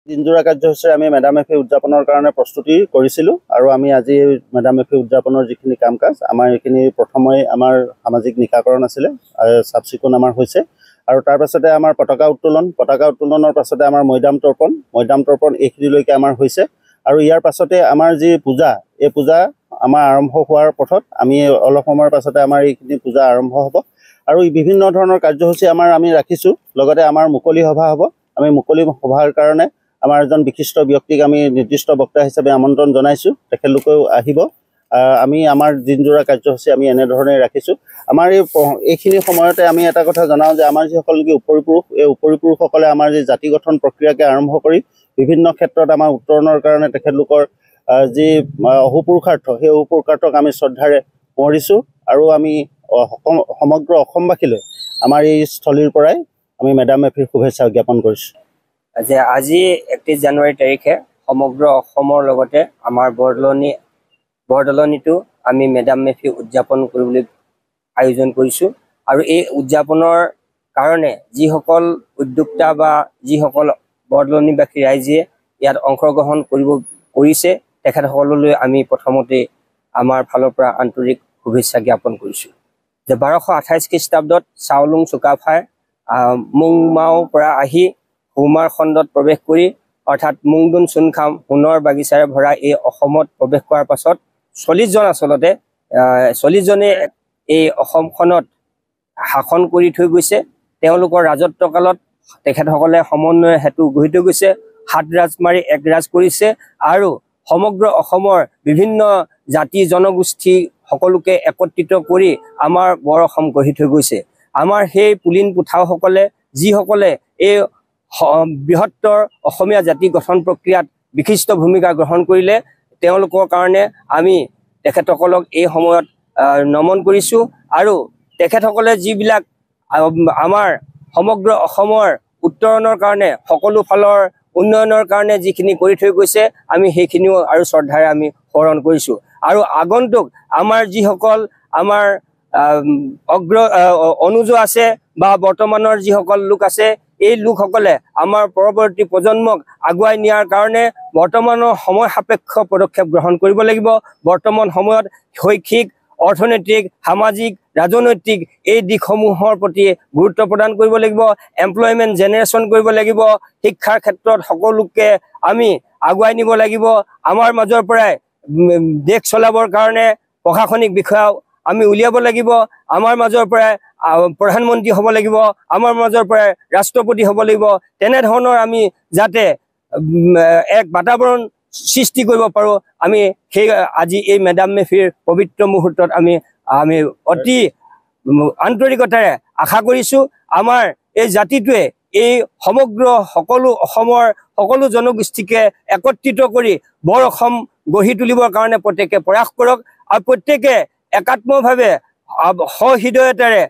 দিনজোৰা কাৰ্যসূচীৰে আমি মেডাম মেফি উদযাপনৰ কাৰণে প্ৰস্তুতি কৰিছিলোঁ আৰু আমি আজি মেডাম মেফি উদযাপনৰ যিখিনি কাম কাজ আমাৰ এইখিনি প্ৰথমেই আমাৰ সামাজিক নিকাকৰণ আছিলে চাফ চিকুণ আমাৰ হৈছে আৰু তাৰ পাছতে আমাৰ পতাকা উত্তোলনৰ পাছতে আমাৰ মৈদাম তৰ্পণ এইখিনিলৈকে আমাৰ হৈছে আৰু ইয়াৰ পাছতে আমাৰ যি পূজা এই পূজা আমাৰ আৰম্ভ হোৱাৰ পথত আমি অলপ সময়ৰ পাছতে আমাৰ এইখিনি পূজা আৰম্ভ হ'ব আৰু বিভিন্ন ধৰণৰ কাৰ্যসূচী আমি ৰাখিছোঁ লগতে আমাৰ মুকলি সভা হ'ব আমি মুকলি সভাৰ কাৰণে আমাৰ এজন বিশিষ্ট ব্যক্তিক আমি নিৰ্দিষ্ট বক্তা হিচাপে আমন্ত্ৰণ জনাইছোঁ তেখেতলোকেও আহিব আমি আমাৰ দিনজোৰা কাৰ্যসূচী আমি এনেধৰণে ৰাখিছোঁ আমাৰ এইখিনি সময়তে আমি এটা কথা জনাওঁ যে আমাৰ যিসকল নেকি উপৰিপুৰুষ এই উপৰিপুৰুষসকলে আমাৰ যি জাতি গঠন প্ৰক্ৰিয়াকে আৰম্ভ কৰি বিভিন্ন ক্ষেত্ৰত আমাৰ উত্তৰণৰ কাৰণে তেখেতলোকৰ যি অহুপুৰুষাৰ্থ সেই অহুপুৰুষাৰ্থক আমি শ্ৰদ্ধাৰে সোঁৱৰিছোঁ আৰু আমি সমগ্ৰ অসমবাসীলৈ আমাৰ এই স্থলীৰ পৰাই আমি মেডাম মেফিৰ শুভেচ্ছা জ্ঞাপন কৰিছোঁ যে আজি 31 জানুৱাৰী তাৰিখে সমগ্ৰ অসমৰ লগতে আমাৰ বৰদলনিতো আমি মেডাম মেফি উদযাপন কৰিবলৈ আয়োজন কৰিছোঁ আৰু এই উদযাপনৰ কাৰণে যিসকল উদ্যোক্তা বা যিসকল বৰদলনিবাসী ৰাইজে ইয়াত অংশগ্ৰহণ কৰিছে তেখেতসকললৈ আমি প্ৰথমতে আমাৰ ফালৰ পৰা আন্তৰিক শুভেচ্ছা জ্ঞাপন কৰিছোঁ যে 1228 খ্ৰীষ্টাব্দত চাওলুং চুকাফাই মুংমাওৰ পৰা আহি হুমাৰ খণ্ডত প্ৰৱেশ কৰি অৰ্থাৎ মুংদুন চুনখাম সোণৰ বাগিচাৰে ভৰা এই অসমত প্ৰৱেশ কৰাৰ পাছত 40জন আচলতে 40জনে এই অসমখনত শাসন কৰি থৈ গৈছে তেওঁলোকৰ ৰাজত্বকালত তেখেতসকলে সমন্বয় হেতু গঢ়ি থৈ গৈছে 7 ৰাজ মাৰি 1 ৰাজ কৰিছে আৰু সমগ্ৰ অসমৰ বিভিন্ন জাতি জনগোষ্ঠী সকলোকে একত্ৰিত কৰি আমাৰ বৰ অসম গঢ়ি থৈ গৈছে আমাৰ সেই পুলিন পুঠাওসকলে যিসকলে এই বৃহত্তৰ অসমীয়া জাতি গঠন প্ৰক্ৰিয়াত বিশিষ্ট ভূমিকা গ্ৰহণ কৰিলে তেওঁলোকৰ কাৰণে আমি তেখেতসকলক এই সময়ত নমন কৰিছোঁ আৰু তেখেতসকলে যিবিলাক আমাৰ সমগ্ৰ অসমৰ উত্তৰণৰ কাৰণে সকলো ফালৰ উন্নয়নৰ কাৰণে যিখিনি কৰি থৈ গৈছে আমি সেইখিনিও আৰু শ্ৰদ্ধাৰে আমি স্মৰণ কৰিছোঁ আৰু আগন্তুক আমাৰ যিসকল আমাৰ অনুজ আছে বা বৰ্তমানৰ যিসকল লোক আছে এই লোকসকলে আমাৰ পৰৱৰ্তী প্ৰজন্মক আগুৱাই নিয়াৰ কাৰণে বৰ্তমানৰ সময় সাপেক্ষ পদক্ষেপ গ্ৰহণ কৰিব লাগিব বৰ্তমান সময়ত শৈক্ষিক অৰ্থনৈতিক সামাজিক ৰাজনৈতিক এই দিশসমূহৰ প্ৰতি গুৰুত্ব প্ৰদান কৰিব লাগিব এমপ্লয়মেণ্ট জেনেৰেশ্যন কৰিব লাগিব শিক্ষাৰ ক্ষেত্ৰত সকলোকে আমি আগুৱাই নিব লাগিব আমাৰ মাজৰ পৰাই দেশ চলাবৰ কাৰণে প্ৰশাসনিক বিষয়া আমি উলিয়াব লাগিব আমাৰ মাজৰ পৰাই প্ৰধানমন্ত্ৰী হ'ব লাগিব আমাৰ মাজৰ পৰাই ৰাষ্ট্ৰপতি হ'ব লাগিব তেনে ধৰণৰ আমি যাতে এক বাতাবৰণ সৃষ্টি কৰিব পাৰোঁ আমি সেই আজি এই মেডাম মেফিৰ পবিত্ৰ মুহূৰ্তত আমি অতি আন্তৰিকতাৰে আশা কৰিছোঁ আমাৰ এই জাতিটোৱে এই সমগ্ৰ সকলো অসমৰ সকলো জনগোষ্ঠীকে একত্ৰিত কৰি বৰ অসম গঢ়ি তুলিবৰ কাৰণে প্ৰত্যেকে প্ৰয়াস কৰক আৰু প্ৰত্যেকে একাত্মভাৱে সহৃদয়তাৰে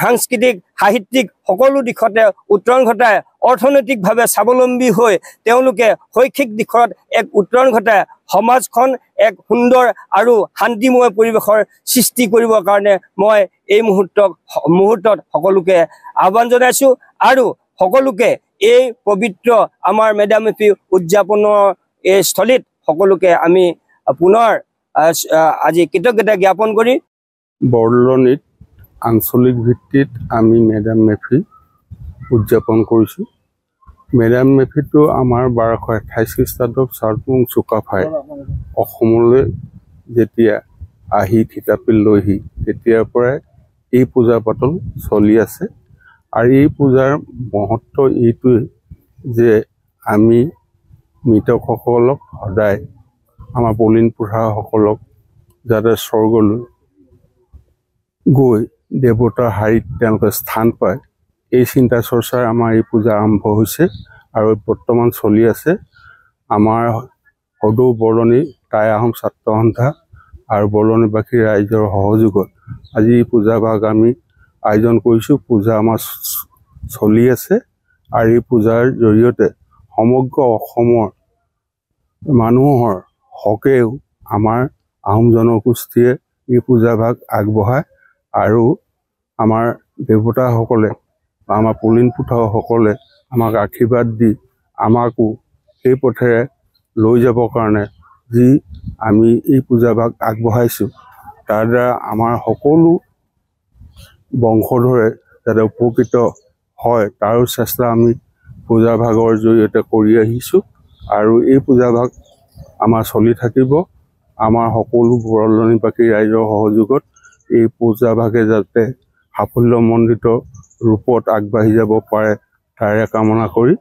সাংস্কৃতিক সাহিত্যিক সকলো দিশতে উত্তৰণ ঘটাই অৰ্থনৈতিকভাৱে স্বাৱলম্বী হৈ তেওঁলোকে শৈক্ষিক দিশত এক উত্তৰণ ঘটাই সমাজখন এক সুন্দৰ আৰু শান্তিময় পৰিৱেশৰ সৃষ্টি কৰিবৰ কাৰণে মই এই মুহূৰ্তত সকলোকে আহ্বান জনাইছোঁ আৰু সকলোকে এই পবিত্ৰ আমাৰ মেডাম মেফি উদযাপনৰ এই স্থলীত সকলোকে আমি পুনৰ আজি কৃতজ্ঞতা জ্ঞাপন কৰি বৰদলনিত আঞ্চলিক ভিত্তিত আমি মেডাম মেফি উদযাপন কৰিছোঁ মেডাম মেফিটো আমাৰ 1228 খ্ৰীষ্টাব্দত চাওলুং চুকাফাই অসমলৈ যেতিয়া আহি থিতাপি লৈহি তেতিয়াৰ পৰাই এই পূজা পাতল চলি আছে আৰু এই পূজাৰ মহত্ব এইটোৱে যে আমি মৃতকসকলক সদায় আমাৰ পুলিন পুঠাসকলক যাতে স্বৰ্গলৈ গৈ দেৱতাৰ হাৰিত তেওঁলোকে স্থান পায় এই চিন্তা চৰ্চাৰ আমাৰ এই পূজা আৰম্ভ হৈছে আৰু বৰ্তমান চলি আছে আমাৰ সদৌ বৰদলনি টাই আহোম ছাত্ৰ সন্থা আৰু বৰদলনিবাসী ৰাইজৰ সহযোগত আজি এই পূজা ভাগ আমি আয়োজন কৰিছোঁ পূজা আমাৰ চলি আছে আৰু এই পূজাৰ জৰিয়তে সমগ্ৰ অসমৰ মানুহৰ হকেও আমাৰ আহোম জনগোষ্ঠীয়ে এই পূজা ভাগ আগবঢ়ায় আৰু আমাৰ দেৱতাসকলে বা আমাৰ পুলিন পুঠাসকলে আমাক আশীৰ্বাদ দি আমাকো সেই পথেৰে লৈ যাবৰ কাৰণে যি আমি এই পূজাভাগ আগবঢ়াইছোঁ, তাৰ দ্বাৰা আমাৰ সকলো বংশধৰে যাতে উপকৃত হয় তাৰো চেষ্টা আমি পূজাভাগৰ জৰিয়তে কৰি আহিছোঁ। আৰু এই পূজাভাগ আমাৰ চলি থাকিব। আমাৰ সকলো বৰলনিবাসী ৰাইজৰ সহযোগত এই পূজাভাগে যাতে সাফল্যমণ্ডিত ৰূপত আগবাঢ়ি যাব পাৰে তাৰে কামনা কৰি